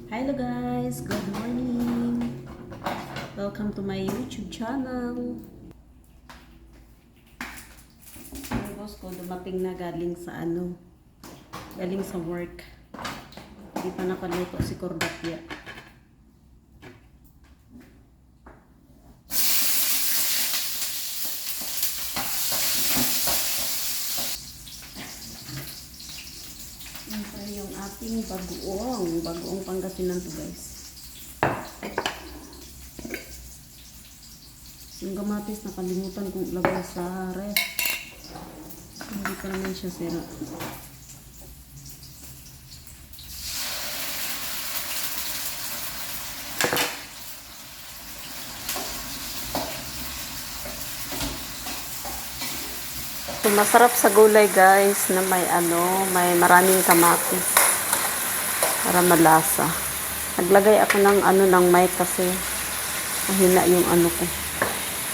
Hello guys, good morning. Welcome to my YouTube channel. Yung boss ko dumating na galing sa galing sa work. Hindi pa nakaluto si Cordapia. Ito yung ating bagoong Pangasinan to guys. Yung kamatis nakalimutan kong ilagay sa ref. Hindi pa naman siya sira. So, masarap sa gulay guys na may maraming kamatis para malasa. Naglagay ako ng mic kasi mahina yung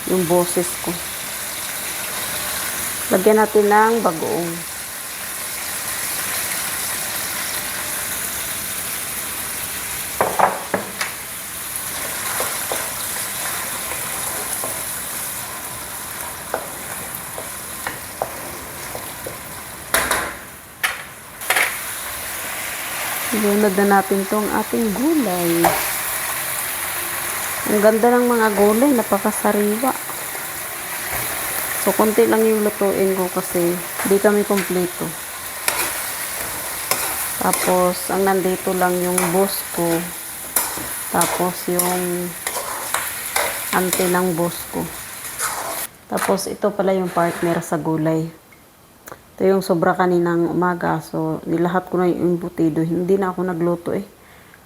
yung boses ko. Lagyan natin ng bagoong. Ilunod na natin tong ating gulay. Ang ganda ng mga gulay, napakasariwa. So, konti lang yung lutuin ko kasi di kami kompleto. Tapos, ang nandito lang yung boss ko. Tapos, yung auntie ng boss ko. Tapos, ito pala yung partner sa gulay. Ito yung sobra kaninang umaga. So, nilahat ko na yung embutido. Hindi na ako nagluto eh.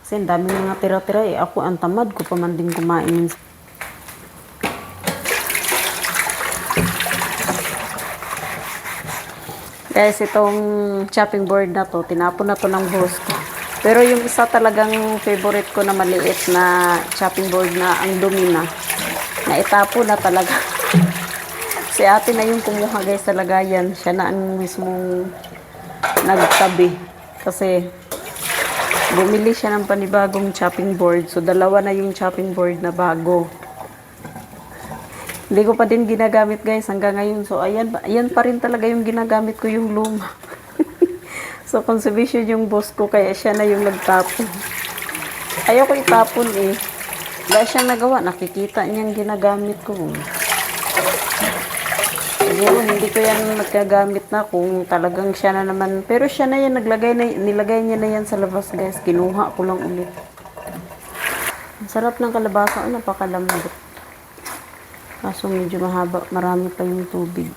Kasi ang dami mga tira-tira eh. Ako ang tamad ko pa man din kumain. Guys, itong chopping board na to, tinapon na to ng boss ko. Pero yung isa talagang favorite ko na maliit na chopping board na ang dumi na itapon na talaga. Si ate na yung kumuha guys sa lagayan. Siya na ang mismong nagtabi. Kasi bumili siya ng panibagong chopping board. So, dalawa na yung chopping board na bago. Hindi ko pa din ginagamit guys hanggang ngayon. So, ayan pa rin talaga yung ginagamit ko yung luma. So, conservation yung boss ko. Kaya siya na yung nagtapon. Ayoko itapon eh. Wala siyang nagawa. Nakikita niyang ginagamit ko. Siguro hindi ko yan magkagamit na kung talagang siya na naman. Pero siya na yan, nilagay niya na yan sa labas guys. Kinuha ko lang ulit. Ang sarap ng kalabasa. Napakalambot. Kaso medyo mahaba. Marami pa yung tubig.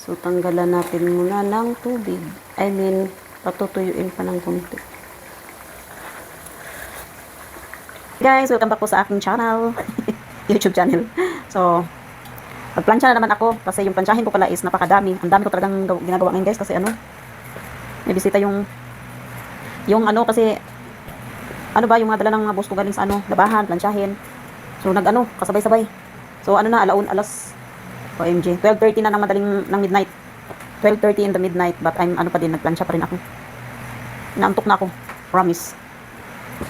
So tanggalan natin muna ng tubig. I mean, patutuyuin pa ng konti. Guys, welcome back po sa aking channel. YouTube channel. So, pagplansya na naman ako kasi yung plansyahin ko pala is napakadami. Ang dami ko talagang ginagawa ngayon guys kasi may bisita yung kasi yung mga dala ng mga boss ko galing sa labahan, plansyahin. So kasabay-sabay. So alas OMG, 12:30 na ng midnight. 12:30 in the midnight but I'm nagplansya pa rin ako. Naantok na ako, promise.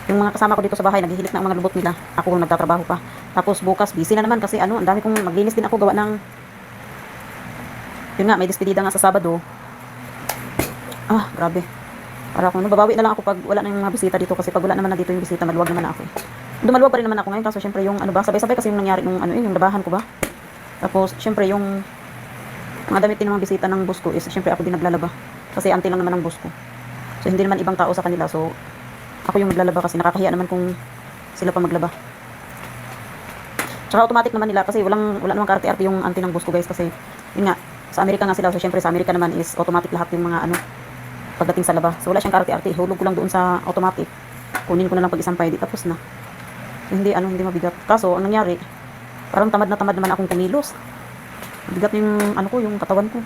Yung mga kasama ko dito sa bahay, naghihilik na ang mga lubot nila. Ako nagtatrabaho pa. Tapos bukas, busy na naman kasi ang dami kong maglinis din ako gawa ng yun nga, may despedida nga sa Sabado. Grabe. Para kung babawi na lang ako pag wala na yung mga bisita dito kasi pag wala naman na dito yung bisita, maluwag naman ako. Dumaluwag pa rin naman ako ngayon kaso syempre yung sabay-sabay kasi yung nangyari yung labahan ko ba. Tapos syempre yung mga damit din ng mga bisita ng boss ko is syempre ako din naglalaba. Kasi auntie lang naman ng boss ko. So hindi naman ibang tao sa kanila. So ako yung maglalaba kasi nakakahiya naman kung sila pa maglaba. Tsaka automatic naman nila kasi wala namang kaarte-arte yung auntie ng boss ko guys kasi yun nga, sa Amerika nga sila. So syempre sa Amerika naman is automatic lahat yung mga pagdating sa laba. So wala siyang kaarte-arte. Hulog ko lang doon sa automatic. Kunin ko na lang pag isampay. Di tapos na. So, hindi mabigat. Kaso ang nangyari, parang tamad naman akong kumilos. Mabigat yung yung katawan ko.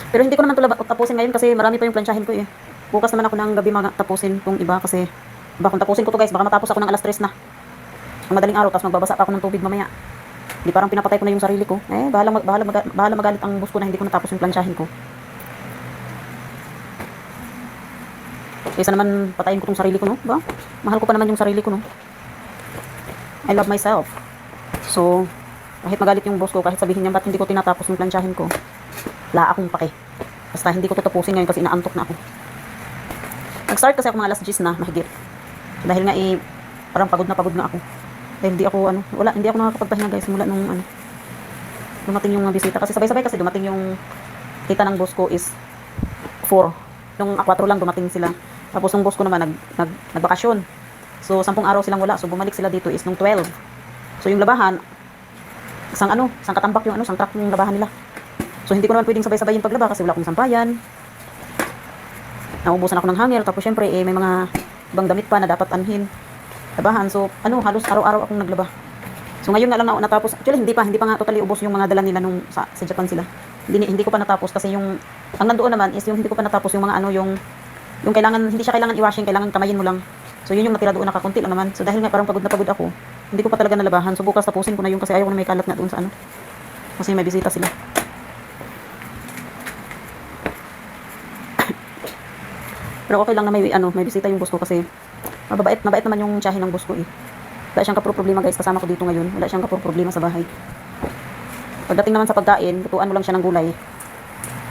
Pero hindi ko naman ito tapusin ngayon kasi marami pa yung plansyahin ko eh. Bukas naman ako ng gabi tapusin kung iba kasi kung tapusin ko to guys, baka matapos ako ng alas 3 na. Ang madaling araw, tapos magbabasa pa ako ng tubig mamaya. Hindi parang pinapatay ko na yung sarili ko. Bahala magalit ang boss ko na hindi ko natapos yung plansyahin ko. Kaysa naman patayin ko tong sarili ko, no? Ba? Mahal ko pa naman yung sarili ko, no? I love myself. So, kahit magalit yung boss ko, kahit sabihin niya ba't hindi ko tinatapos yung plansyahin ko, wala akong pake. Basta hindi ko tatapusin ngayon kasi inaantok na ako. Nag-start kasi ako mga alas 10 na, mahigit. Dahil nga parang pagod na ako. Dahil hindi ako nakakapagpahinga guys mula nung dumating yung mga bisita. Kasi sabay-sabay kasi dumating yung tita ng boss ko is 4. Yung 4 lang dumating sila. Tapos yung boss ko naman nagbakasyon. So 10 araw silang wala. So bumalik sila dito is nung 12. So yung labahan, isang katambak isang truck yung labahan nila. So hindi ko naman pwedeng sabay-sabay yung paglaba kasi wala akong sampayan. Naubusan ako ng hangir. Tapos syempre may mga ibang damit pa na dapat anhin. Labahan. So halos araw-araw akong naglaba. So ngayon nga lang natapos. Actually hindi pa nga totally ubos yung mga dala nila nung sa Japan sila. Hindi ko pa natapos kasi yung ang nandoon naman is yung hindi ko pa natapos yung mga yung kailangan, hindi siya kailangan i-washing, kailangan kamayin mo lang. So yun yung natira doon, nakakunti lang naman. So dahil nga parang pagod na pagod ako, hindi ko pa talaga nalabahan. So bukas tapusin ko na yung kasi ayaw ko na may kalat nga doon sa kasi may bisita sila. Pero okay lang na may bisita yung boss ko kasi mabait naman yung tiyahin ng boss ko eh. Wala siyang problema guys, kasama ko dito ngayon. Wala siyang problema sa bahay. Pagdating naman sa pagkain, lutuan mo lang siya ng gulay.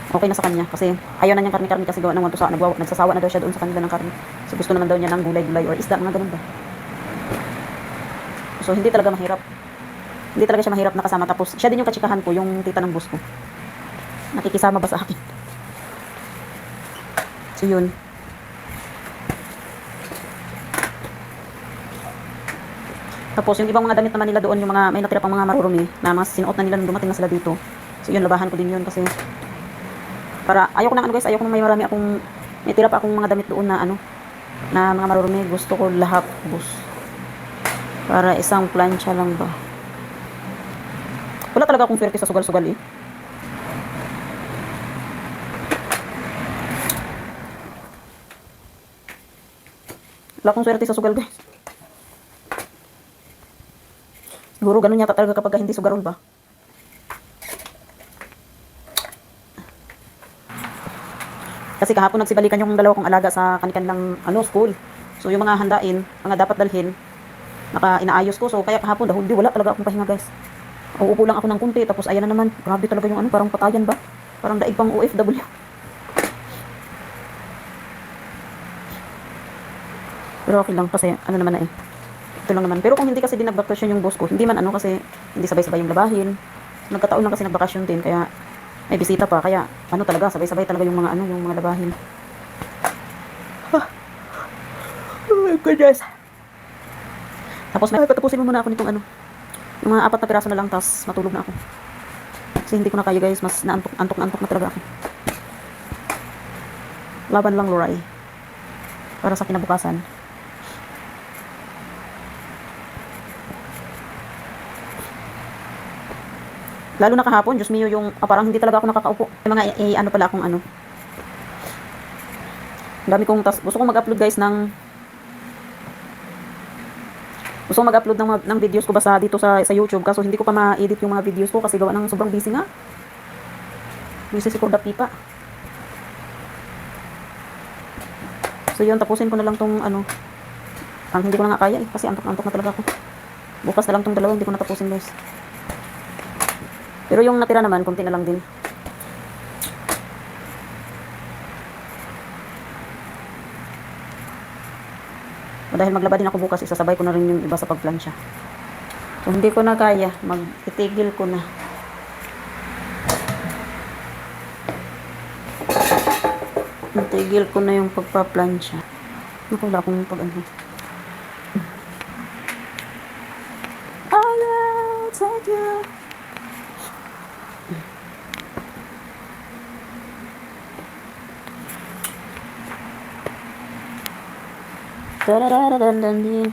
Okay na sa kanya kasi ayaw na niyang karne kasi gawa ng nagsasawa na daw siya doon sa kanila ng karne. So gusto naman daw niya ng gulay or isda, mga ganun ba. So hindi talaga siya mahirap na kasama. Tapos siya din yung katsikahan ko, yung tita ng boss ko. Nakikisama ba sa akin? So yun. Tapos yung ibang mga damit naman nila doon, yung mga may natira pang mga marurumi na mas sinuot na nila nung dumating na sila dito. So yun, labahan ko din yun kasi para ayoko na guys, ayoko na may tira pa akong mga damit doon na na mga marurumi. Gusto ko lahat boss. Para isang plancha lang ba. Wala talaga akong swerte sa sugal-sugal eh. Wala akong swerte sa sugal guys. Siguro ganun yata talaga kapag hindi sugarol ba. Kasi kahapon nagsibalikan yung dalawa kong alaga sa kanilang school. So yung mga handain, mga dapat dalhin, inaayos ko. So kaya kahapon wala talaga akong pahinga guys. Uupo lang ako ng kunti tapos ayan na naman. Grabe talaga yung parang patayan ba? Parang daig pang OFW. Pero okay lang kasi naman na eh. Ito lang naman. Pero kung hindi kasi din nagbakasyon yung boss ko, hindi man kasi hindi sabay-sabay yung labahin. Nagkataon lang kasi nagbakasyon din kaya may bisita pa, kaya talaga, sabay-sabay talaga yung mga labahin. Oh my goodness. Tapos patapusin mo muna ako nitong yung mga 4 na piraso na lang, tas matulog na ako. Kasi hindi ko na kaya guys, mas antok na talaga ako. Laban lang Loray. Para sa kinabukasan. Lalo na kahapon, Diyos mio, yung parang hindi talaga ako nakakaupo. May mga pala akong dami kong gusto kong mag-upload guys gusto kong mag-upload ng videos ko basta dito sa YouTube, kaso hindi ko pa ma-edit yung mga videos ko kasi gawa ng sobrang busy nga. Busy si Korda Pipa. So yun, tapusin ko na lang tong ang hindi ko na nga kaya eh, kasi antok na talaga ako. Bukas na lang tong dalawa, hindi ko natapusin guys. Pero yung natira naman, konti na lang din. Dahil maglaba din ako bukas, isasabay ko na rin yung iba sa pagplansya. So, hindi ko na kaya. Itigil ko na. Itigil ko na yung pagpaplansya. Naku, wala akong I'll take you. Da-da-da-da-da-da.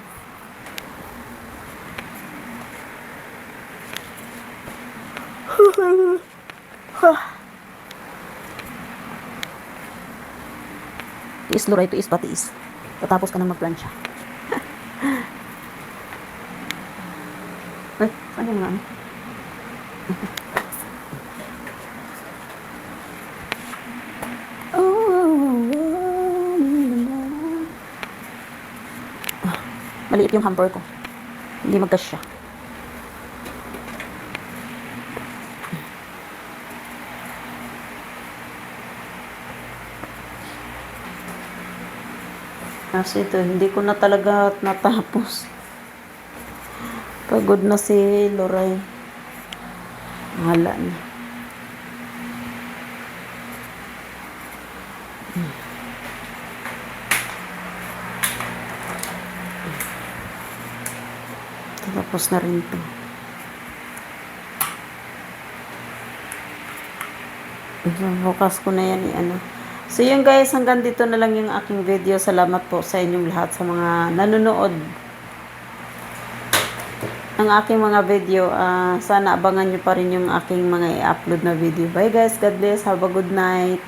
Tiis Loray, tiis patiis. Tatapos ka nang magplansya. Ay, saan yung mga Maliit yung hamper ko. Hindi magkasya. Kasi ito, hindi ko na talaga natapos. Pagod na si Loray. Mahala na. Tapos na rin to. Bukas ko na yan ano. So yun guys, hanggang dito na lang yung aking video. Salamat po sa inyong lahat sa mga nanonood ng aking mga video. Sana abangan nyo pa rin yung aking mga i-upload na video. Bye guys, God bless, have a good night.